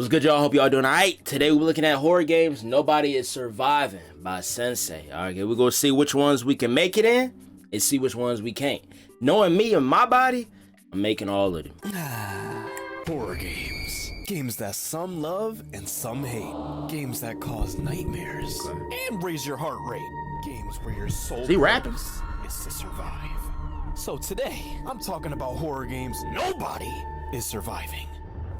What's good, y'all? Hope y'all doing all right. Today we're looking at horror games Nobody is Surviving by Sensei. All right, we're going to see which ones we can make it in and see which ones we can't. Knowing me and my body, I'm making all of them. Horror games. Games that some love and some hate. Games that cause nightmares and raise your heart rate. Games where your sole purpose is to survive. So today, I'm talking about horror games nobody is surviving.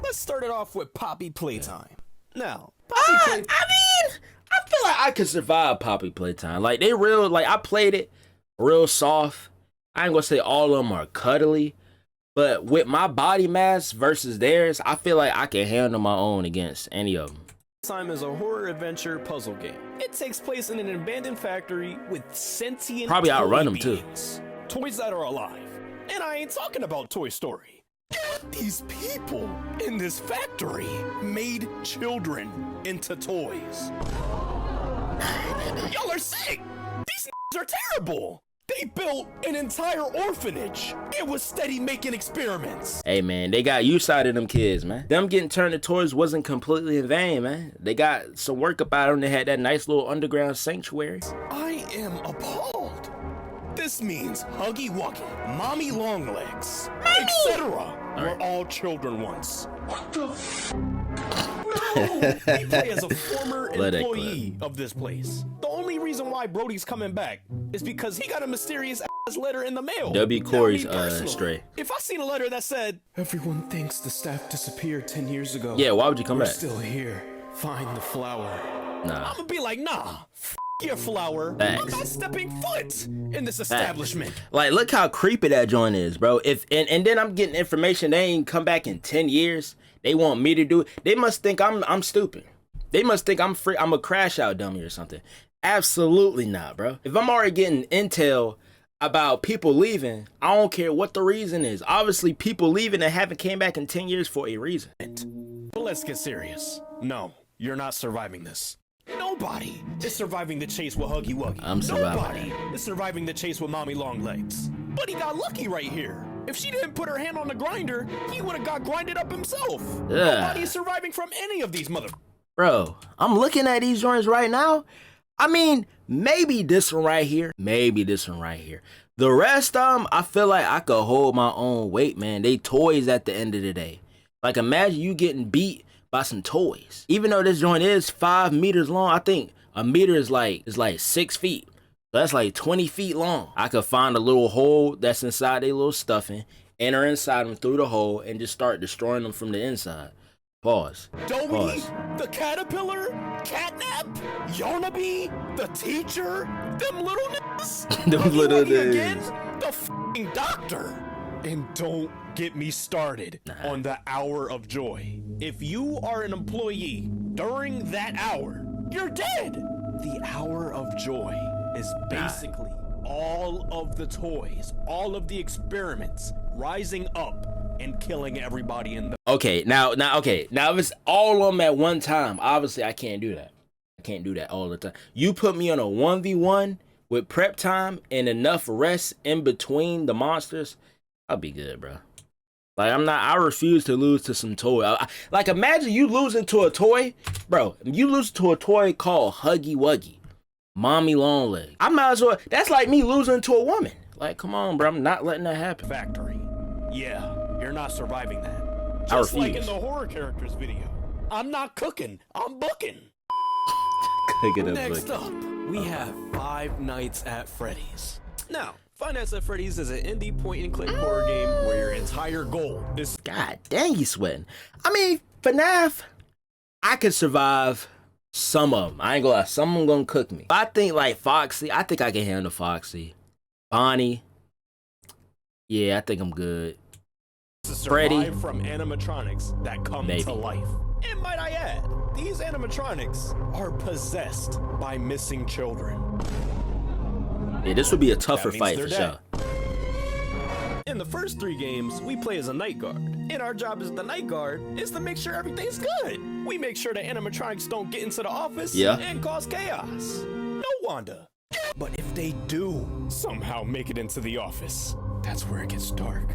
Let's start it off with Poppy Playtime. Now, I feel like I could survive Poppy Playtime. Like, they real, like, I played it real soft. I ain't gonna say all of them are cuddly, but with my body mass versus theirs, I feel like I can handle my own against any of them. Time is a horror adventure puzzle game. It takes place in an abandoned factory with sentient probably outrun them too. Toys that are alive. And I ain't talking about Toy Story. These people in this factory made children into toys. Y'all are sick. These are terrible. They built an entire orphanage. It was steady making experiments. Hey man, they got use out of them kids, man. Them getting turned to toys wasn't completely in vain, man. They got some work about them. They had that nice little underground sanctuary. I am appalled. This means Huggy Wuggy, Mommy Longlegs, etc. were all children once. What the f? No! We play as a former employee of this place. The only reason why Brody's coming back is because he got a mysterious ass letter in the mail. W. Corey's stray. If I seen a letter that said, "Everyone thinks the staff disappeared 10 years ago. Yeah, why would you come back? We're still here. Find the flower." Nah. I'm gonna be like, nah. Your flower. I'm not stepping foot in this establishment. Like, look how creepy that joint is, bro. If and then I'm getting information they ain't come back in 10 years. They want me to do it. They must think I'm stupid. They must think I'm a crash out dummy or something. Absolutely not, bro. If I'm already getting intel about people leaving, I don't care what the reason is. Obviously, people leaving and haven't came back in 10 years for a reason. But let's get serious. No, you're not surviving this. Nobody is surviving the chase with Huggy Wuggy. I'm surviving. Nobody is surviving the chase with Mommy Longlegs. But he got lucky right here. If she didn't put her hand on the grinder, he would have got grinded up himself. Nobody is surviving from any of these mother... Bro, I'm looking at these joints right now. I mean, maybe this one right here. Maybe this one right here. The rest of them, I feel like I could hold my own weight, man. They toys at the end of the day. Like, imagine you getting beat by some toys. Even though this joint is 5 meters long, I think a meter is like 6 feet. So that's like 20 feet long. I could find a little hole that's inside their little stuffing, enter inside them through the hole, and just start destroying them from the inside. Pause. Dobie, the caterpillar, Catnap, Yarnaby, the teacher, them little niggas, them little niggas. Again, the f***ing doctor. And don't get me started on the hour of joy. If you are an employee during that hour, you're dead. The hour of joy is basically all of the toys, all of the experiments rising up and killing everybody in the... Okay, now if it's all of them at one time, obviously I can't do that. I can't do that all the time. You put me on a 1v1 with prep time and enough rest in between the monsters, I'll be good, bro. Like, I refuse to lose to some toy. Like, imagine you losing to a toy, bro. You lose to a toy called Huggy Wuggy, Mommy Longlegs. I might as well, that's like me losing to a woman. Like, come on, bro, I'm not letting that happen. Factory. Yeah, you're not surviving that. I refuse. Just like in the horror characters video. I'm not cooking, I'm booking. Next up, we have Five Nights at Freddy's. Now, Five Nights at Freddy's is an indie point-and-click horror game where your entire goal is... God dang, he's sweating. I mean, FNAF, I could survive some of them. I ain't gonna lie, some of them gonna cook me. But I think, like, Foxy, I think I can handle Foxy. Bonnie, yeah, I think I'm good. Freddy, from animatronics that come to life. And might I add, these animatronics are possessed by missing children. Yeah, this would be a tougher fight for sure. In the first 3 games, we play as a night guard. And our job as the night guard is to make sure everything's good. We make sure the animatronics don't get into the office and cause chaos. No, Wanda. But if they do somehow make it into the office, that's where it gets dark.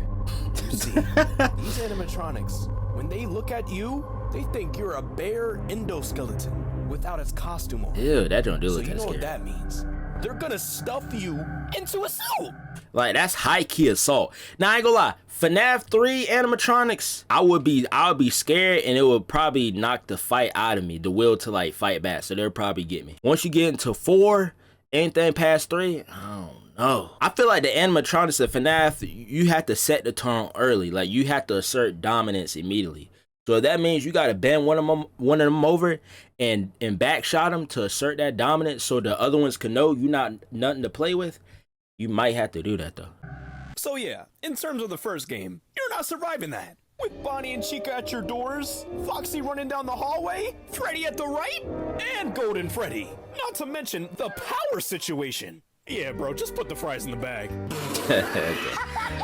You see, these animatronics, when they look at you, They think you're a bare endoskeleton without its costume on. Ew, that don't do So look you know scary. what that means. They're gonna stuff you into a suit. Like, that's high-key assault. Now, I ain't gonna lie. FNAF 3 animatronics, I would be scared, and it would probably knock the fight out of me, the will to, like, fight back. So they'll probably get me. Once you get into 4, anything past 3, I don't know. I feel like the animatronics of FNAF, you have to set the tone early. Like, you have to assert dominance immediately. So that means you gotta bend one of them over and back shot them to assert that dominance, so the other ones can know you not nothing to play with. You might have to do that though. So yeah, in terms of the first game, you're not surviving that. With Bonnie and Chica at your doors, Foxy running down the hallway, Freddy at the right, and Golden Freddy. Not to mention the power situation. Yeah, bro, just put the fries in the bag.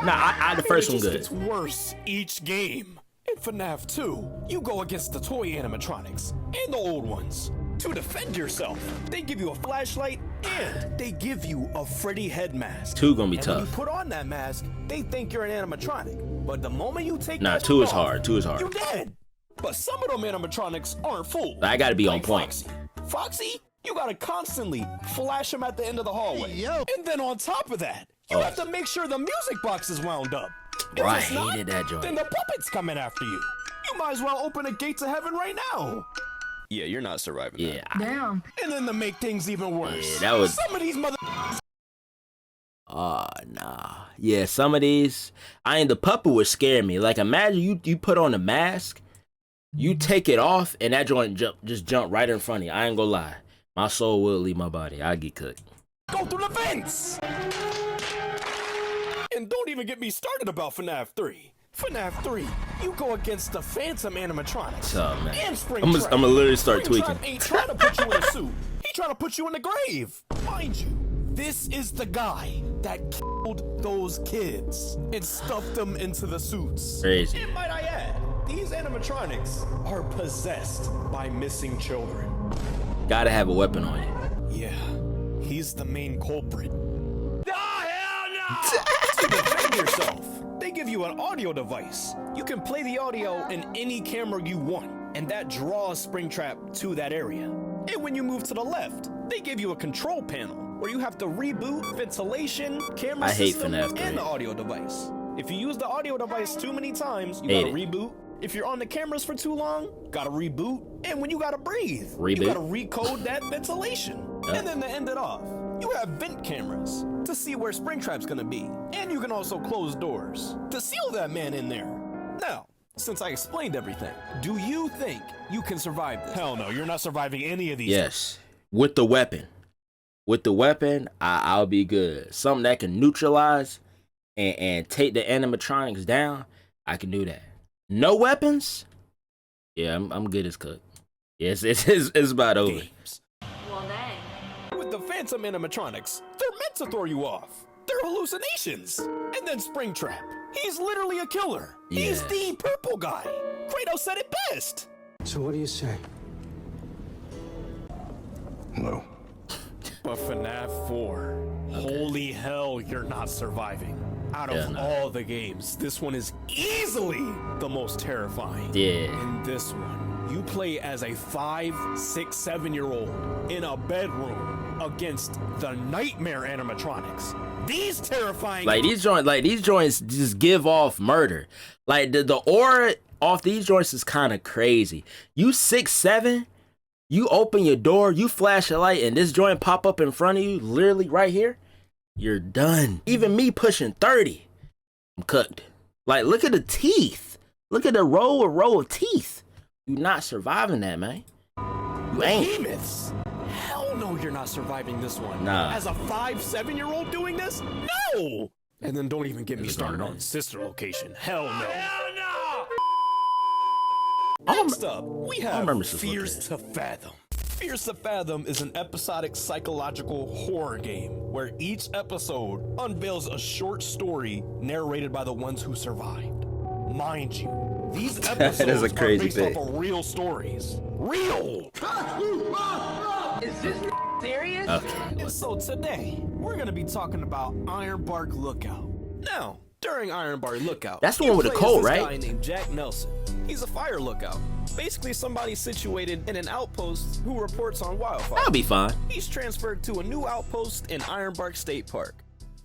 Nah, the first one good. It's worse each game. In FNAF 2, you go against the toy animatronics and the old ones. To defend yourself, they give you a flashlight and they give you a Freddy head mask. 2 gonna be and tough. When you put on that mask, they think you're an animatronic. But the moment you take Nah, that 2 is off, hard. 2 is hard. you're dead. But some of them animatronics aren't fools. I gotta be on Like point. Foxy, you gotta constantly flash him at the end of the hallway. Yo. And then on top of that, you have to make sure the music box is wound up. Bro, I If it's not, hated that joint. then the puppet's coming after you. You might as well open a gate to heaven right now. Yeah, you're not surviving Yeah. Damn. And then to make things even worse, Yeah, that was- some of these mother. Nah. Yeah, some of these, the puppet would scare me. Like, imagine you put on a mask, you take it off, and that joint just jump right in front of you. I ain't gonna lie. My soul will leave my body. I get cooked. Go through the vents. And don't even get me started about FNAF 3. FNAF 3, you go against the Phantom animatronics. Oh, man. And I'm Springtrap. gonna literally start Springtrap tweaking. ain't trying to put you in a suit. He trying to put you in the grave. Mind you, this is the guy that killed those kids and stuffed them into the suits. Crazy. And might I add, these animatronics are possessed by missing children. Gotta have a weapon on you. Yeah, he's the main culprit. The hell no! To defend yourself, they give you an audio device. You can play the audio in any camera you want, and that draws Springtrap to that area. And when you move to the left, they give you a control panel where you have to reboot ventilation, camera I hate system, FNAF 3. and the audio device. If you use the audio device too many times, you Hate gotta it. reboot. If you're on the cameras for too long, gotta reboot. And when you gotta breathe, Reboot. you gotta recode that ventilation. Yep. And then to end it off, you have vent cameras to see where Springtrap's gonna be. And you can also close doors to seal that man in there. Now, since I explained everything, do you think you can survive this? Hell no, you're not surviving any of these. Yes. With the weapon. With the weapon, I'll be good. Something that can neutralize and take the animatronics down, I can do that. No weapons? Yeah, I'm good as cooked. Yes, it's about over. Games. Well, dang. With the Phantom animatronics, they're meant to throw you off. They're hallucinations. And then Springtrap. He's literally a killer. He's Yeah. the purple guy. Kratos said it best. So what do you say? No. But FNAF 4, holy hell, you're not surviving. Out of Yeah, no. all the games, this one is easily the most terrifying. Yeah. In this one, you play as a 5, 6, 7-year-old in a bedroom against the nightmare animatronics. These terrifying. Like these joints just give off murder. Like the aura off these joints is kind of crazy. You 6'7", you open your door, you flash a light, and this joint pop up in front of you, literally right here. You're done. Even me pushing 30, I'm cooked. Like, look at the teeth. Look at the row of teeth. You're not surviving that, man. You ain't. Behemoths. Hell no, you're not surviving this one. Nah. As a 5, 7-year-old doing this? No! And then don't even get me This is started going on on. sister location. Hell no. I Next up, we have remember Sister Fears to Fathom. Fears to Fathom is an episodic psychological horror game where each episode unveils a short story narrated by the ones who survived. Mind you, these episodes is a crazy are based thing. off of real stories. Real! Is this serious? Okay. And so today, we're gonna be talking about Ironbark Lookout. Now, during Ironbark Lookout, That's the you one with the play as cold, this right? guy named Jack Nelson. He's a fire lookout. Basically somebody situated in an outpost who reports on wildfire. That'll be fine. He's transferred to a new outpost in Ironbark State Park.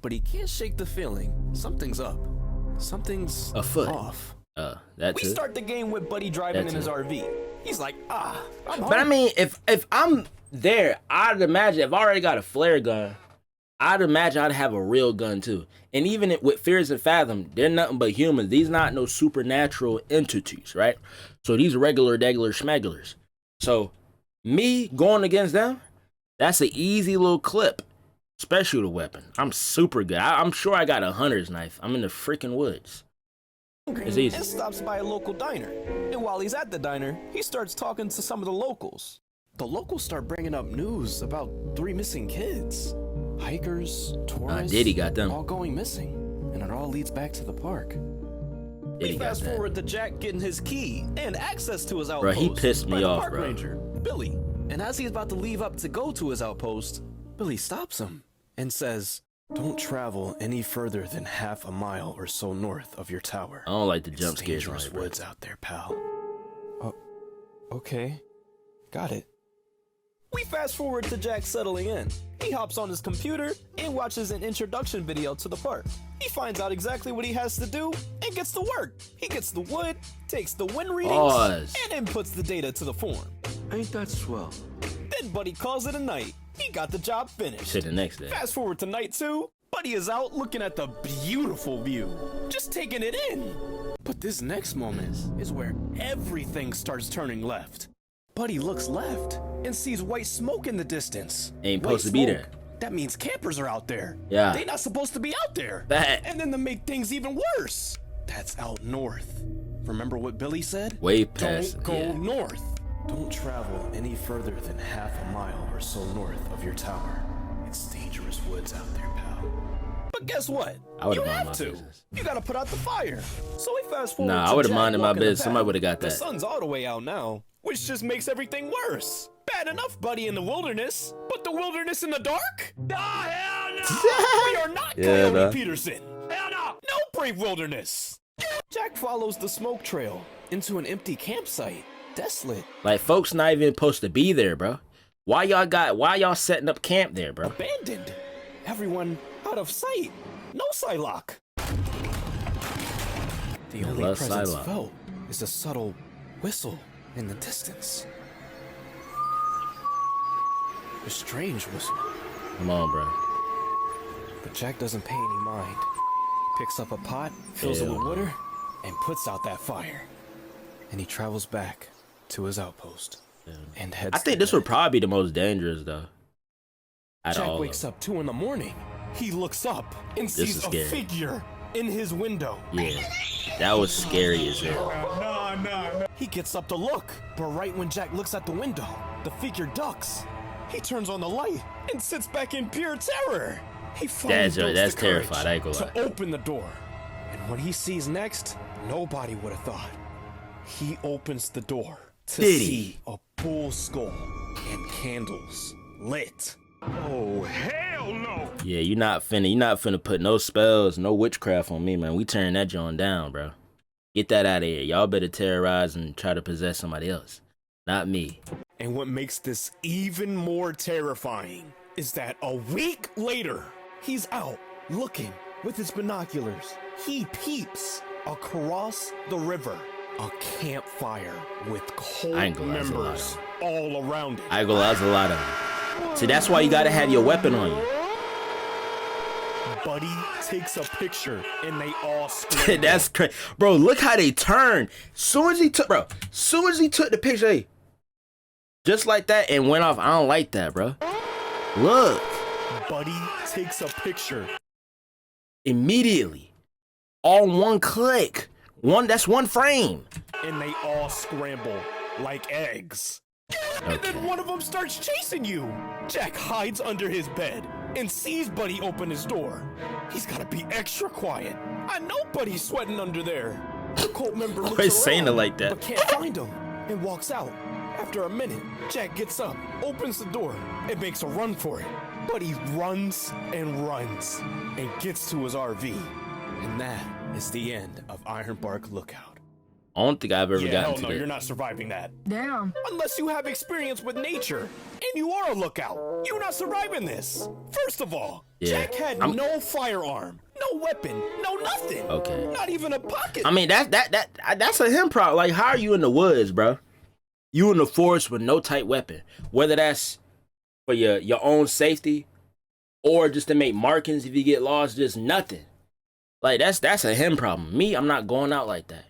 But he can't shake the feeling something's up. Something's afoot. Off. That's We start the game with Buddy driving in his RV. He's like, I'm home. But I mean, if I'm there, I'd imagine if I already got a flare gun, I'd imagine I'd have a real gun too. And even with Fears and Fathom, they're nothing but humans. These not no supernatural entities, right? So these regular schmegglers. So me going against them, that's an easy little clip. Special the weapon. I'm super good. I'm sure I got a hunter's knife. I'm in the freaking woods. It's easy. And stops by a local diner. And while he's at the diner, he starts talking to some of the locals. The locals start bringing up news about 3 missing kids. Hikers, tourists, Diddy got them. all going missing. And it all leads back to the park. Diddy We got fast that. forward to Jack getting his key and access to his Bro, outpost. he pissed by me the off, park bro. ranger, Billy. And as he's about to leave up to go to his outpost, Billy stops him and says, "Don't travel any further than half a mile or so north of your tower. I don't like the It's jump scares. dangerous Right, bro. woods out there, pal." Oh, okay. Got it. We fast forward to Jack settling in. He hops on his computer and watches an introduction video to the park. He finds out exactly what he has to do and gets to work. He gets the wood, takes the wind readings, Pause. and inputs the data to the form. Ain't that swell? Then Buddy calls it a night. He got the job finished. To the next day. Fast forward to night 2, Buddy is out looking at the beautiful view, just taking it in. But this next moment is where everything starts turning left. Buddy looks left and sees white smoke in the distance. Ain't White supposed to be smoke. there. That means campers are out there. Yeah. They not supposed to be out there. That- And then to make things even worse, that's out north. Remember what Billy said? Way past. Don't go Yeah. north. Don't travel any further than half a mile or so north of your tower. It's dangerous woods out there, pal. But guess what? I would've You minded have my to. business. You gotta put out the fire. So we fast forward. Nah, to I would've Jack minded my walking the business. Somebody path. would've got The that. sun's all the way out now, which just makes everything worse. Bad enough, Buddy, in the wilderness, but the wilderness in the dark? Ah, hell no! We are not Yeah, Coyote nah. Peterson. Hell no! No brave wilderness. Jack follows the smoke trail into an empty campsite, desolate, Like, folks not even supposed to be there, bro. Why y'all setting up camp there, bro? abandoned. Everyone out of sight. No Psylocke. The only love presence Psylocke. felt is a subtle whistle in the distance. A strange whistle. Come on, bro. But Jack doesn't pay any mind. Picks up a pot, fills it Hell with no. water, and puts out that fire. And he travels back to his outpost and heads I think to this would bed. probably be the most dangerous, though. Out of Jack all wakes of up 2 in the morning. He looks up and sees is a scary. figure in his window. them. Yeah. That was scary as hell. He gets up to look, but right when Jack looks at the window, the figure ducks. He turns on the light and sits back in pure terror. He finally builds That's the courage terrified, I ain't gonna lie. to open the door. And what he sees next, nobody would have thought. He opens the door to Did see he? a bull skull and candles lit. Yeah, you're not finna put no spells, no witchcraft on me, man. We turn that joint down, bro. Get that out of here. Y'all better terrorize and try to possess somebody else. Not me. And what makes this even more terrifying is that a week later, he's out looking with his binoculars. He peeps across the river a campfire with I cult ain't gonna lie, that's a lot members all around it. I ain't gonna lie, that's a lot of them. See, that's why you gotta have your weapon on you. Buddy takes a picture and they all scream. That's crazy. Bro, look how they turned. Soon as he took the picture, hey, just like that and went off. I don't like that, bro. Look. Buddy takes a picture. Immediately. All one click. That's one frame. And they all scramble like eggs. And then one of them starts chasing you. Jack hides under his bed and sees Buddy open his door. He's gotta be extra quiet. I know Buddy's sweating under there. The cult member looks Always saying around, it like that. but can't find him and walks out. After a minute, Jack gets up, opens the door, and makes a run for it. Buddy runs and runs and gets to his RV. And that is the end of Ironbark Lookout. I don't think I've ever Yeah, gotten hell to no, that. you're not surviving that. Damn. Unless you have experience with nature, and you are a lookout. You're not surviving this. First of all, Yeah. Jack had no firearm, no weapon, no nothing. Okay. Not even a pocket. I mean, that's a him problem. Like, how are you in the woods, bro? You in the forest with no tight weapon, whether that's for your own safety or just to make markings if you get lost, just nothing. Like, that's a him problem. Me, I'm not going out like that.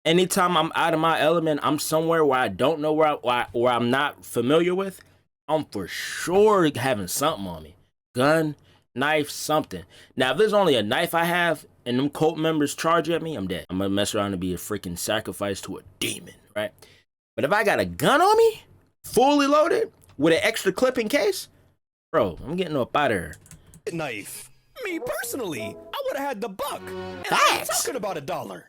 Anytime I'm out of my element, I'm somewhere where I don't know where I'm not familiar with, I'm for sure having something on me. Gun, knife, something. Now, if there's only a knife I have and them cult members charge at me, I'm dead. I'm gonna mess around and be a freaking sacrifice to a demon, right? But if I got a gun on me, fully loaded, with an extra clip in case, bro, I'm getting up out of here. Knife. Me personally, I would have had the buck. And I'm Facts. talking about $1.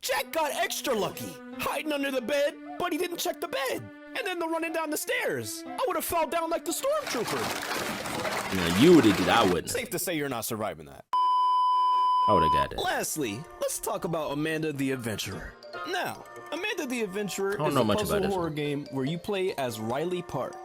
Jack got extra lucky, hiding under the bed, but he didn't check the bed. And then the running down the stairs. I would have fell down like the stormtrooper. You know, you would have did, I wouldn't. Safe to say you're not surviving that. I would have got that. Lastly, let's talk about Amanda the Adventurer. Now, Amanda the Adventurer don't is know a much about puzzle this horror one. game where you play as Riley Park,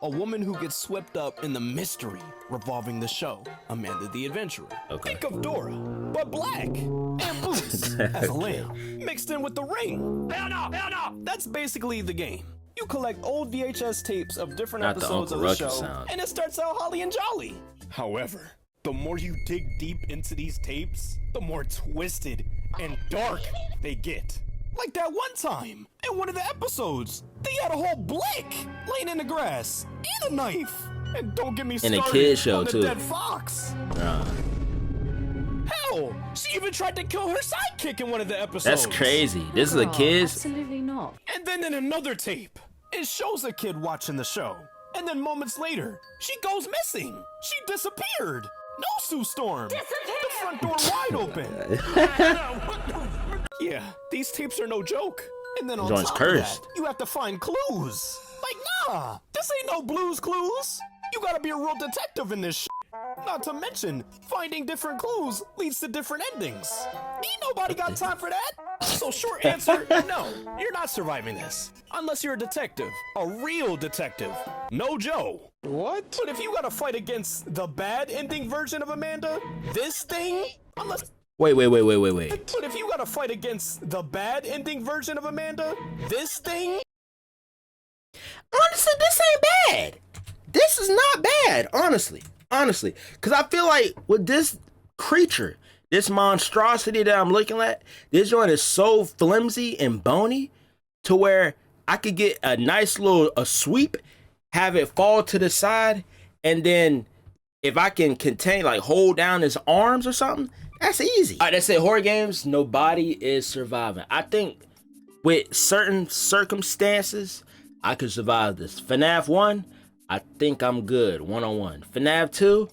a woman who gets swept up in the mystery revolving the show, Amanda the Adventurer. Okay. Think of Dora, but black, and boots as a lamb, mixed in with the ring. Hell no, hell no! That's basically the game. You collect old VHS tapes of different Not the episodes Uncle of the Ruckus show, sound. and it starts out holly and jolly. However, the more you dig deep into these tapes, the more twisted and dark they get. Like that one time, in one of the episodes, they had a whole blick laying in the grass and a knife. And don't get me started a kid show, on the too. dead fox. Hell, she even tried to kill her sidekick in one of the episodes. That's crazy. This is a kid's. Absolutely not. And then in another tape, it shows a kid watching the show. And then moments later, she goes missing. She disappeared. No Sue Storm. The front door wide open. Yeah, these tapes are no joke. And then on Joint's top cursed. of that, you have to find clues. Like, nah, this ain't no Blue's Clues. You gotta be a real detective in this shit. Not to mention, finding different clues leads to different endings. Ain't nobody got time for that. So short answer, no, you're not surviving this. Unless you're a detective, a real detective. No Joe. What? But if you gotta fight against the bad ending version of Amanda, this thing, unless... Wait. But if you gotta fight against the bad ending version of Amanda, this thing... Honestly, this ain't bad. This is not bad, honestly. Because I feel like with this creature, this monstrosity that I'm looking at, this joint is so flimsy and bony to where I could get a nice little sweep, have it fall to the side, and then if I can contain, like hold down his arms or something, that's easy. All right, that's it. Horror games, nobody is surviving. I think with certain circumstances, I could survive this. FNAF 1, I think I'm good one-on-one. FNAF 2,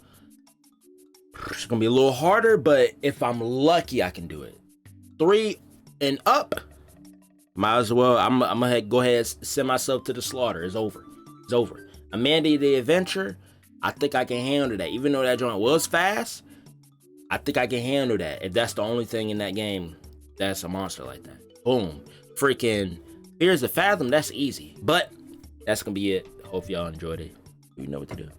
it's gonna be a little harder, but if I'm lucky, I can do it. 3 and up, might as well. I'm gonna go ahead and send myself to the slaughter. It's over. Amanda the Adventure, I think I can handle that. Even though that joint was fast, I think I can handle that. If that's the only thing in that game that's a monster like that. Boom. Freaking Fears of Fathom, that's easy. But that's gonna be it. Hope y'all enjoyed it. You know what to do.